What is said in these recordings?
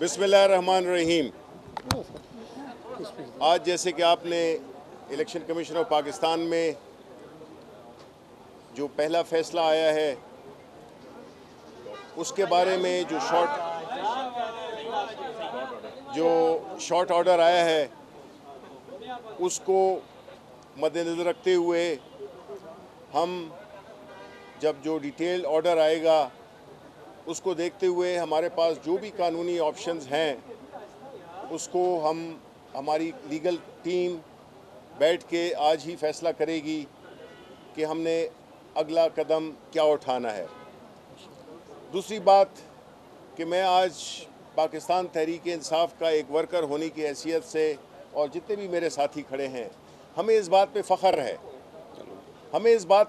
बिस्मिल्लाहिर्रहमानिर्रहीम। आज जैसे कि आपने इलेक्शन कमीशन ऑफ पाकिस्तान में जो पहला फ़ैसला आया है उसके बारे में जो शॉर्ट ऑर्डर आया है उसको मद्देनज़र रखते हुए हम जब जो डिटेल ऑर्डर आएगा उसको देखते हुए हमारे पास जो भी कानूनी ऑप्शंस हैं उसको हमारी लीगल टीम बैठ के आज ही फ़ैसला करेगी कि हमने अगला कदम क्या उठाना है। दूसरी बात कि मैं आज पाकिस्तान तहरीक इंसाफ का एक वर्कर होने की हैसियत से और जितने भी मेरे साथी खड़े हैं, हमें इस बात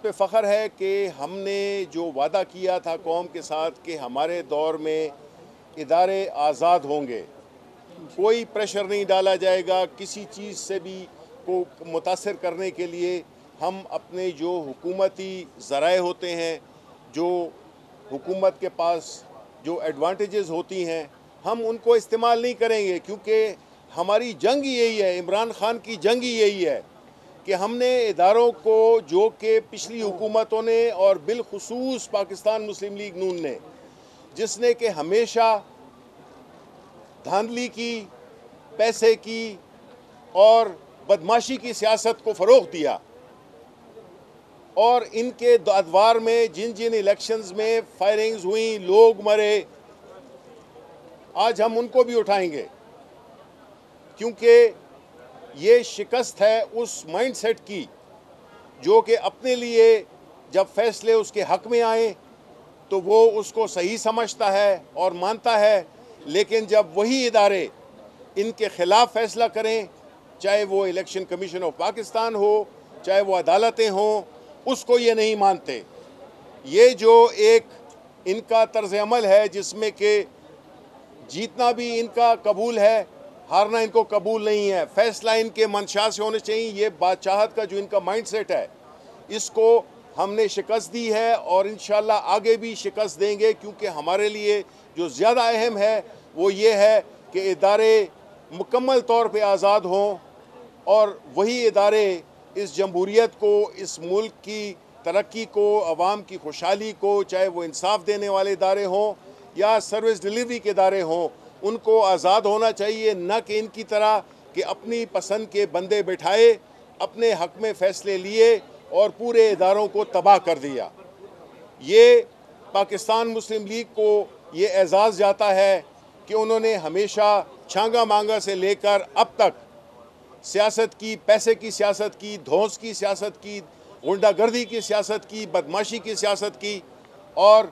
पे फ़ख्र है कि हमने जो वादा किया था कौम के साथ कि हमारे दौर में इदारे आज़ाद होंगे, कोई प्रेशर नहीं डाला जाएगा किसी चीज़ से भी को मुतासर करने के लिए। हम अपने जो हुकूमती ज़राए होते हैं, जो हुकूमत के पास जो एडवांटेजेस होती हैं, हम उनको इस्तेमाल नहीं करेंगे, क्योंकि हमारी जंग यही है, इमरान खान की जंग यही है कि हमने इदारों को जो कि पिछली हुकूमतों ने और बिलखुसूस पाकिस्तान मुस्लिम लीग नून ने, जिसने कि हमेशा धांधली की, पैसे की और बदमाशी की सियासत को फ़रोग़ दिया, और इनके अदवार में जिन जिन इलेक्शंस में फायरिंग्स हुई, लोग मरे, आज हम उनको भी उठाएंगे, क्योंकि ये शिकस्त है उस माइंडसेट की जो कि अपने लिए जब फैसले उसके हक़ में आए तो वो उसको सही समझता है और मानता है, लेकिन जब वही इदारे इनके ख़िलाफ़ फ़ैसला करें, चाहे वो इलेक्शन कमीशन ऑफ पाकिस्तान हो, चाहे वो अदालतें हों, उसको ये नहीं मानते। ये जो एक इनका तर्ज़ अमल है जिसमें कि जीतना भी इनका कबूल है, हारना इनको कबूल नहीं है, फ़ैसला इनके मंशा से होने चाहिए, ये बादशाहत का जो इनका माइंडसेट है इसको हमने शिकस्त दी है और इंशाअल्लाह आगे भी शिकस्त देंगे, क्योंकि हमारे लिए जो ज़्यादा अहम है वो ये है कि इदारे मुकम्मल तौर पे आज़ाद हों और वही इदारे इस जमहूरियत को, इस मुल्क की तरक्की को, अवाम की खुशहाली को, चाहे वो इंसाफ देने वाले इदारे हों या सर्विस डिलीवरी के इदारे हों, उनको आज़ाद होना चाहिए, न कि इनकी तरह कि अपनी पसंद के बंदे बिठाए, अपने हक़ में फ़ैसले लिए और पूरे इदारों को तबाह कर दिया। ये पाकिस्तान मुस्लिम लीग को ये एजाज़ जाता है कि उन्होंने हमेशा छांगा मांगा से लेकर अब तक सियासत की, पैसे की सियासत की, धौंस की सियासत की, गुंडागर्दी की सियासत की, बदमाशी की सियासत की, और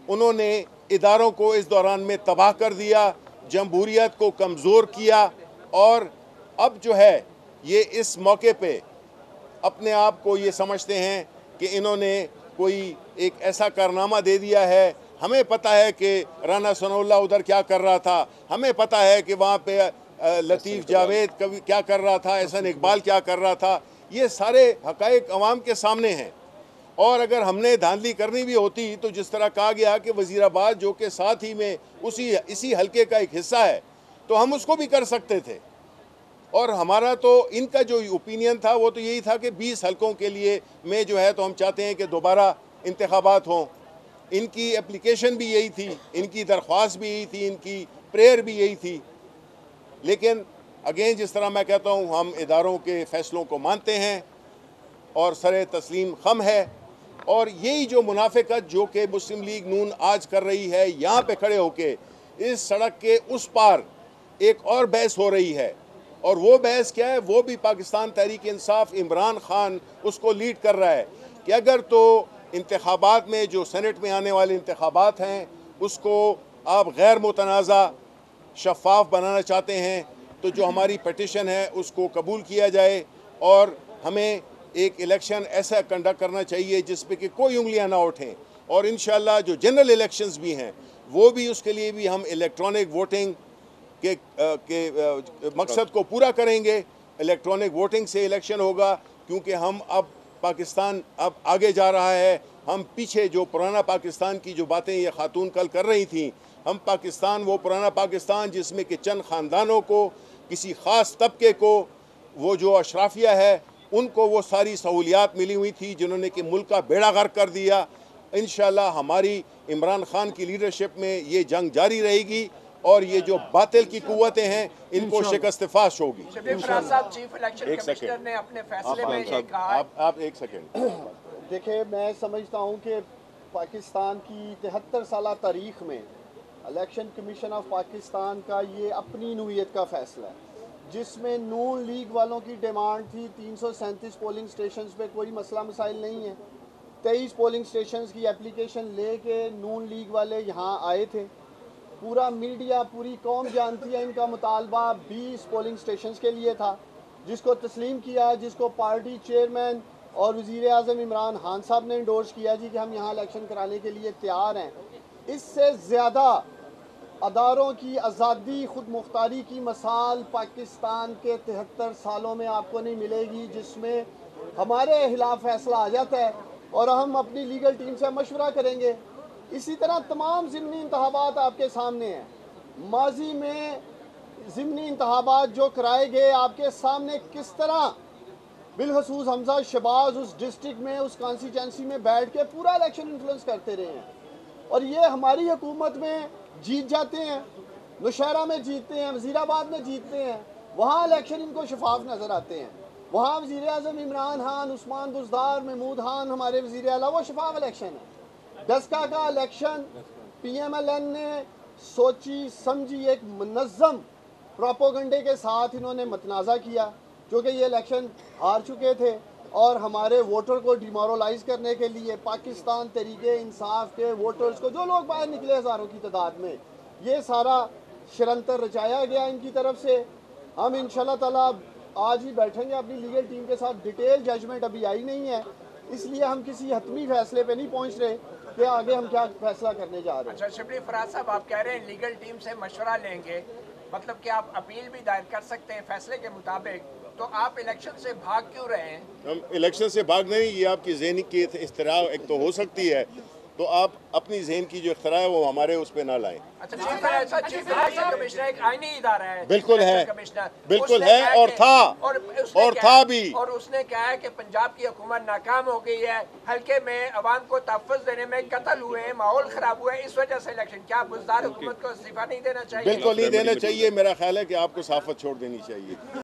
उन्होंने इदारों को इस दौरान में तबाह कर दिया, जमहूरियत को कमज़ोर किया, और अब जो है ये इस मौके पे अपने आप को ये समझते हैं कि इन्होंने कोई एक ऐसा कारनामा दे दिया है। हमें पता है कि राना सनाउल्लाह उधर क्या कर रहा था, हमें पता है कि वहाँ पे लतीफ़ जावेद कभी क्या कर रहा था, एहसन इकबाल क्या कर रहा था, ये सारे हक़ाइक़ अवाम के सामने हैं। और अगर हमने धांधली करनी भी होती तो जिस तरह कहा गया कि वज़ीराबाद जो कि साथ ही में इसी हलके का एक हिस्सा है, तो हम उसको भी कर सकते थे। और हमारा तो इनका जो ओपिनियन था वो तो यही था कि 20 हलकों के लिए में जो है तो हम चाहते हैं कि दोबारा इंतखाबात हों। इनकी एप्लीकेशन भी यही थी, इनकी दरख्वास्त भी यही थी, इनकी प्रेयर भी यही थी। लेकिन अगेन जिस तरह मैं कहता हूँ, हम इदारों के फ़ैसलों को मानते हैं और सरे तस्लीम खम है, और यही जो मुनाफिकत जो कि मुस्लिम लीग नून आज कर रही है, यहाँ पे खड़े होके इस सड़क के उस पार एक और बहस हो रही है, और वो बहस क्या है, वो भी पाकिस्तान तहरीक इंसाफ इमरान खान उसको लीड कर रहा है कि अगर तो इंतखाबात में जो सेनेट में आने वाले इंतखाबात हैं उसको आप गैर मुतनाज़ा शफ़ाफ बनाना चाहते हैं, तो जो हमारी पटिशन है उसको कबूल किया जाए, और हमें एक इलेक्शन ऐसा कंडक्ट करना चाहिए जिसपे कि कोई उंगलियां ना उठें, और इंशाअल्लाह जो जनरल इलेक्शंस भी हैं वो भी, उसके लिए भी हम इलेक्ट्रॉनिक वोटिंग के मकसद को पूरा करेंगे। इलेक्ट्रॉनिक वोटिंग से इलेक्शन होगा, क्योंकि हम अब पाकिस्तान अब आगे जा रहा है। हम पीछे जो पुराना पाकिस्तान की जो बातें ये खातून कल कर रही थी हम पाकिस्तान, वो पुराना पाकिस्तान जिसमें कि चंद ख़ानदानों को, किसी ख़ास तबके को, वो जो अशराफिया है उनको वो सारी सहूलियात मिली हुई थी जिन्होंने कि मुल्क का बेड़ा गर्क कर दिया। इंशाअल्लाह हमारी इमरान खान की लीडरशिप में ये जंग जारी रहेगी और ये जो बातिल की कुव्वतें हैं इनको शिकस्त फाश होगी। चीफ इलेक्शन कमिश्नर ने अपने फैसले में ये कहा। आप एक सेकेंड देखिए, मैं समझता हूँ कि पाकिस्तान की 73 साल तारीख में इलेक्शन कमीशन ऑफ पाकिस्तान का ये अपनी नौयत का फ़ैसला है, जिसमें नून लीग वालों की डिमांड थी 337 पोलिंग स्टेशंस पे कोई मसला मसाइल नहीं है। 23 पोलिंग स्टेशंस की एप्लीकेशन लेके नून लीग वाले यहाँ आए थे। पूरा मीडिया, पूरी कौम जानती है इनका मुतालबा 20 पोलिंग स्टेशंस के लिए था, जिसको तस्लीम किया, जिसको पार्टी चेयरमैन और वज़ीर आज़म इमरान खान साहब ने इंडोर्स किया जी कि हम यहाँ इलेक्शन कराने के लिए तैयार हैं। इससे ज़्यादा अदारों की आज़ादी, खुद मुख्तारी की मिसाल पाकिस्तान के 73 सालों में आपको नहीं मिलेगी, जिसमें हमारे खिलाफ फैसला आ जाता है और हम अपनी लीगल टीम से मशवरा करेंगे। इसी तरह तमाम ज़िमनी इंतखाबात आपके सामने हैं। माजी में ज़िमनी इंतखाबात जो कराए गए आपके सामने, किस तरह बिलखसूस हमजा शहबाज उस डिस्ट्रिक्ट में, उस कॉन्स्टिट्यूंसी में बैठ के पूरा इलेक्शन इन्फ्लुएंस करते रहे हैं और ये हमारी हुकूमत में जीत जाते हैं, नौशहरा में जीतते हैं, वज़ीराबाद में जीतते हैं। वहाँ इलेक्शन इनको शफाफ नज़र आते हैं। वहाँ वज़ीर आज़म इमरान खान, उस्मान बुज़दार, महमूद खान हमारे वज़ीर आला, वो शफाफ इलेक्शन है। डस्का का इलेक्शन PMLN ने सोची समझी एक मुनज़्ज़म प्रोपोगंडे के साथ इन्होंने मतनाज़ा किया, क्योंकि ये इलेक्शन हार चुके थे और हमारे वोटर को डिमोरलाइज करने के लिए पाकिस्तान तरीके इंसाफ के वोटर्स को, जो लोग बाहर निकले हज़ारों की तादाद में, ये सारा शरंतर रचाया गया इनकी तरफ से। हम इंशाल्लाह ताला आज ही बैठेंगे अपनी लीगल टीम के साथ। डिटेल जजमेंट अभी आई नहीं है, इसलिए हम किसी हतमी फैसले पे नहीं पहुंच रहे कि आगे हम क्या फैसला करने जा रहे हैं। अच्छा शिबली फराज साहब, आप कह रहे हैं लीगल टीम से मशवरा लेंगे, मतलब कि आप अपील भी दायर कर सकते हैं फैसले के मुताबिक, तो आप इलेक्शन से भाग क्यों रहे हैं? हम इलेक्शन से भाग नहीं, ये आपकी ज़हनी की इख्तरा एक तो हो सकती है, तो आप अपनी जहन की जो इख्तरा है वो हमारे उस पर ना लाएं। अच्छा, चीफ इलेक्शन कमिश्नर एक आईनी इदारा है। बिल्कुल है, कमिश्नर बिल्कुल है और था और था भी। और उसने कहा है कि पंजाब की हुकूमत नाकाम हो गई है, हल्के में अवाम को तहफ़्फ़ुज़ देने में कत्ल हुए, माहौल ख़राब हुआ है, इस वजह से इलेक्शन। क्या बुज़दार हुकूमत को इस्तीफ़ा नहीं देना चाहिए? बिल्कुल नहीं देना चाहिए। मेरा ख्याल है कि आपको सहाफ़त छोड़ देनी चाहिए।